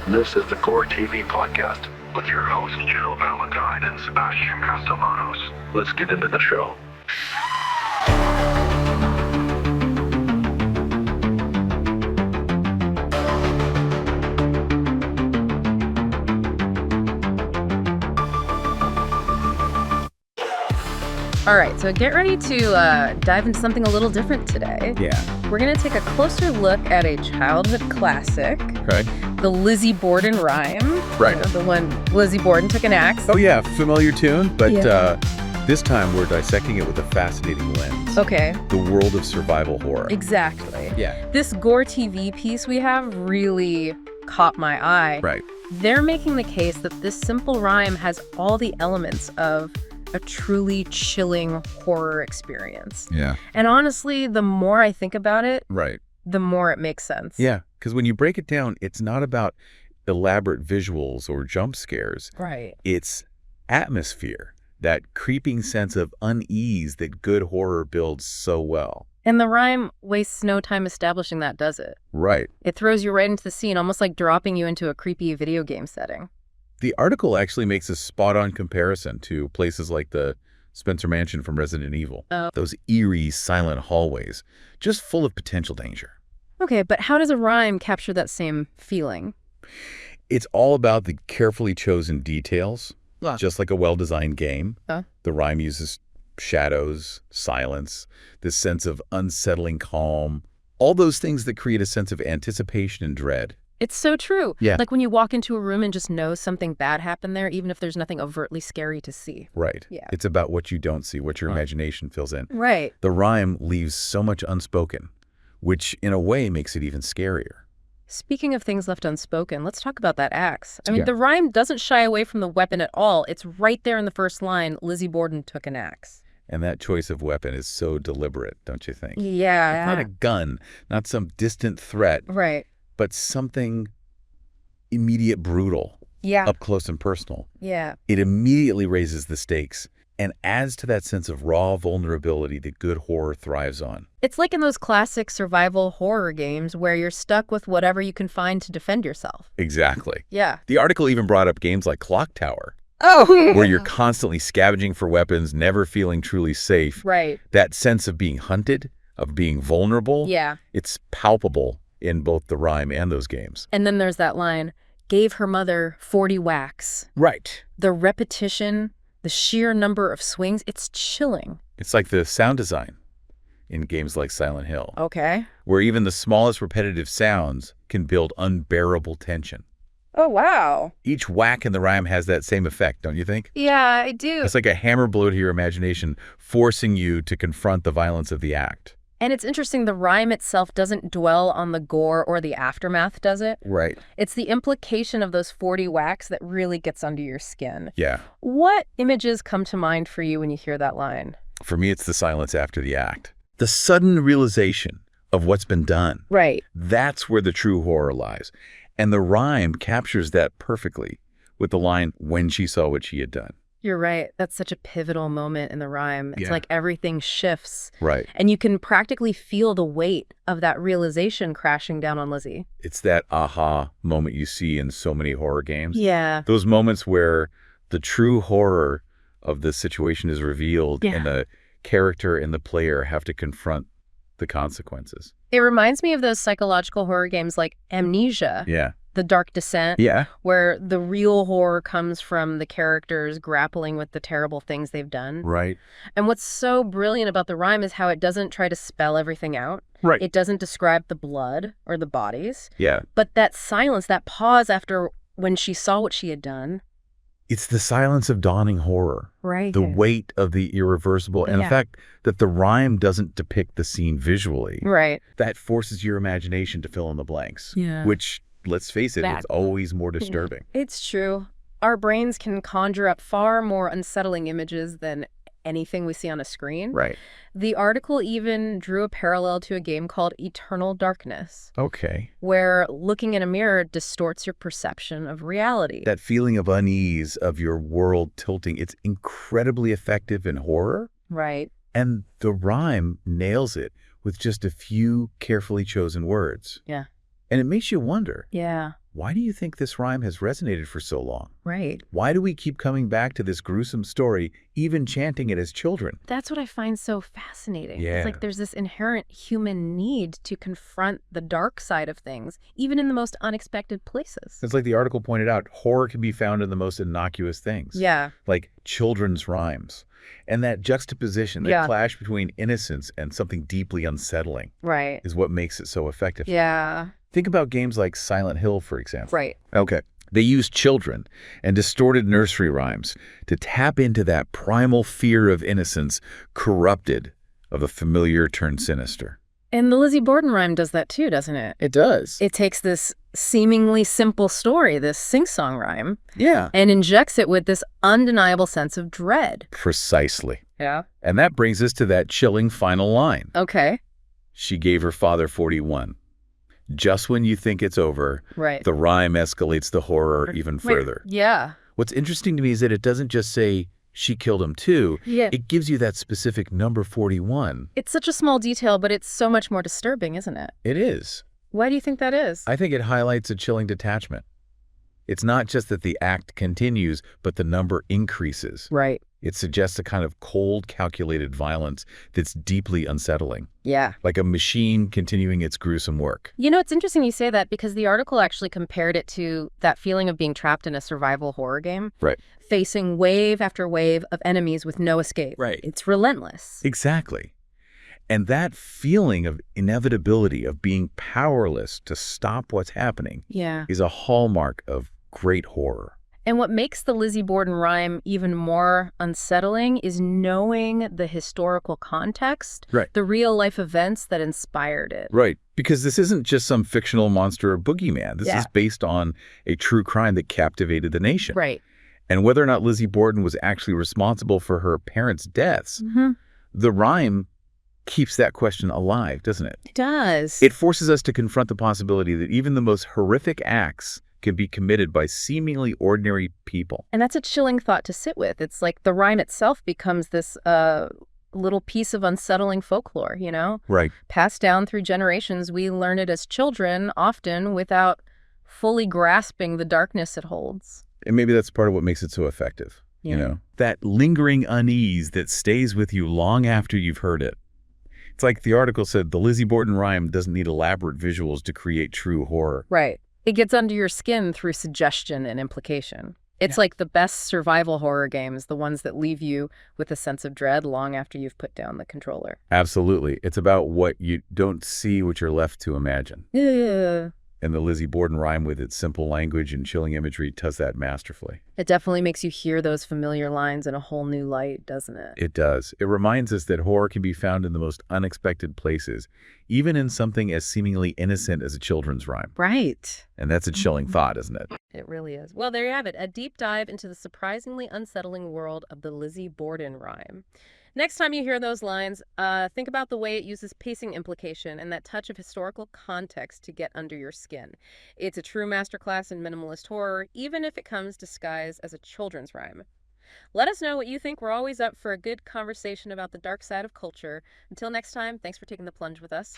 This is the GoreTV podcast with your hosts Jill Valentine and Sebastian Castellanos. Let's get into the show. All right, so get ready to dive into something a little different today. Yeah. We're going to take a closer look at a childhood classic, Right. the Lizzie Borden rhyme. Right. You know, the one Lizzie Borden took an axe. Oh, yeah. Familiar tune, but Yeah. this time we're dissecting it with a fascinating lens. Okay, The world of survival horror. exactly. Yeah. This GoreTV piece we have really caught my eye. Right. They're making the case that this simple rhyme has all the elements of a truly chilling horror experience. Yeah. And honestly, the more I think about it, Right. the more it makes sense. Yeah. Because when you break it down, it's not about elaborate visuals or jump scares. Right. It's atmosphere, that creeping sense of unease that good horror builds so well. And the rhyme wastes no time establishing that, does it? Right. It throws you right into the scene, almost like dropping you into a creepy video game setting. The article actually makes a spot-on comparison to places like the Spencer Mansion from Resident Evil. Oh. Those eerie, silent hallways, just full of potential danger. Okay, but how does a rhyme capture that same feeling? It's all about the carefully chosen details, just like a well-designed game. The rhyme uses shadows, silence, this sense of unsettling calm, all those things that create a sense of anticipation and dread. It's so true. Yeah. Like when you walk into a room and just know something bad happened there, even if there's nothing overtly scary to see. Right. Yeah. It's about what you don't see, what your imagination fills in. Right. The rhyme leaves so much unspoken, which in a way makes it even scarier. Speaking of things left unspoken, let's talk about that axe. I mean, Yeah. the rhyme doesn't shy away from the weapon at all. It's right there in the first line, Lizzie Borden took an axe. And that choice of weapon is so deliberate, don't you think? Yeah. It's not a gun, not some distant threat, Right. but something immediate, brutal, Yeah. up close and personal. Yeah. It immediately raises the stakes and adds to that sense of raw vulnerability that good horror thrives on. It's like in those classic survival horror games where you're stuck with whatever you can find to defend yourself. Exactly. Yeah. The article even brought up games like Clock Tower, Oh. where you're constantly scavenging for weapons, never feeling truly safe. Right. That sense of being hunted, of being vulnerable, Yeah. it's palpable in both the rhyme and those games. And then there's that line, gave her mother 40 whacks. Right. The repetition, the sheer number of swings, it's chilling. It's like the sound design in games like Silent Hill, Okay. where even the smallest repetitive sounds can build unbearable tension. Oh, wow. Each whack in the rhyme has that same effect, don't you think? Yeah, I do. It's like a hammer blow to your imagination, forcing you to confront the violence of the act. And it's interesting, the rhyme itself doesn't dwell on the gore or the aftermath, does it? Right. It's the implication of those 40 whacks that really gets under your skin. Yeah. What images come to mind for you when you hear that line? For me, it's the silence after the act. The sudden realization of what's been done. Right. That's where the true horror lies. And the rhyme captures that perfectly with the line, when she saw what she had done. You're right. That's such a pivotal moment in the rhyme. It's Yeah. like everything shifts. Right. And you can practically feel the weight of that realization crashing down on Lizzie. It's that aha moment you see in so many horror games. Yeah. Those moments where the true horror of the situation is revealed Yeah. and the character and the player have to confront the consequences. It reminds me of those psychological horror games like Amnesia, Yeah. The Dark Descent, Yeah. where the real horror comes from the characters grappling with the terrible things they've done. Right. And what's so brilliant about the rhyme is how it doesn't try to spell everything out. Right. It doesn't describe the blood or the bodies. Yeah. But that silence, that pause after when she saw what she had done. It's the silence of dawning horror. Right. The weight of the irreversible, and the Yeah. fact that the rhyme doesn't depict the scene visually. Right. That forces your imagination to fill in the blanks. Yeah. Which, let's face it, That- is always more disturbing. It's true. Our brains can conjure up far more unsettling images than anything we see on a screen. Right. The article even drew a parallel to a game called Eternal Darkness, Okay. where looking in a mirror distorts your perception of reality. That feeling of unease of your world tilting, it's incredibly effective in horror. Right. And the rhyme nails it with just a few carefully chosen words. Yeah. And it makes you wonder, Yeah. why do you think this rhyme has resonated for so long? Right. Why do we keep coming back to this gruesome story, even chanting it as children? That's what I find so fascinating. Yeah. It's like there's this inherent human need to confront the dark side of things, even in the most unexpected places. It's like the article pointed out, horror can be found in the most innocuous things. Yeah. Like children's rhymes. And that juxtaposition, that clash between innocence and something deeply unsettling, right, is what makes it so effective. Yeah. Think about games like Silent Hill, for example. Right. Okay. They use children and distorted nursery rhymes to tap into that primal fear of innocence, corrupted of the familiar turned sinister. And the Lizzie Borden rhyme does that too, doesn't it? It does. It takes this seemingly simple story, this sing-song rhyme, Yeah. and injects it with this undeniable sense of dread. Precisely. Yeah. And that brings us to that chilling final line. Okay. She gave her father 41. Just when you think it's over, Right. the rhyme escalates the horror even further. Yeah. What's interesting to me is that it doesn't just say she killed him too. Yeah. It gives you that specific number 41. It's such a small detail, but it's so much more disturbing, isn't it? It is. Why do you think that is? I think it highlights a chilling detachment. It's not just that the act continues, but the number increases. Right. It suggests a kind of cold, calculated violence that's deeply unsettling. Yeah. Like a machine continuing its gruesome work. You know, it's interesting you say that because the article actually compared it to that feeling of being trapped in a survival horror game. Right. Facing wave after wave of enemies with no escape. Right. It's relentless. Exactly. And that feeling of inevitability, of being powerless to stop what's happening, is a hallmark of great horror. And what makes the Lizzie Borden rhyme even more unsettling is knowing the historical context, Right. the real-life events that inspired it. Right. Because this isn't just some fictional monster or boogeyman. This is based on a true crime that captivated the nation. Right. And whether or not Lizzie Borden was actually responsible for her parents' deaths, the rhyme keeps that question alive, doesn't it? It does. It forces us to confront the possibility that even the most horrific acts can be committed by seemingly ordinary people. And that's a chilling thought to sit with. It's like the rhyme itself becomes this little piece of unsettling folklore, you know? Right. Passed down through generations, we learn it as children, often without fully grasping the darkness it holds. And maybe that's part of what makes it so effective, you know? That lingering unease that stays with you long after you've heard it. It's like the article said, the Lizzie Borden rhyme doesn't need elaborate visuals to create true horror. Right. It gets under your skin through suggestion and implication. It's like the best survival horror games, the ones that leave you with a sense of dread long after you've put down the controller. Absolutely. It's about what you don't see, what you're left to imagine. Yeah. And the Lizzie Borden rhyme, with its simple language and chilling imagery, does that masterfully. It definitely makes you hear those familiar lines in a whole new light, doesn't it? It does. It reminds us that horror can be found in the most unexpected places, even in something as seemingly innocent as a children's rhyme. Right. And that's a chilling thought, isn't it? It really is. Well, there you have it, a deep dive into the surprisingly unsettling world of the Lizzie Borden rhyme. Next time you hear those lines, think about the way it uses pacing implication and that touch of historical context to get under your skin. It's a true masterclass in minimalist horror, even if it comes disguised as a children's rhyme. Let us know what you think. We're always up for a good conversation about the dark side of culture. Until next time, thanks for taking the plunge with us.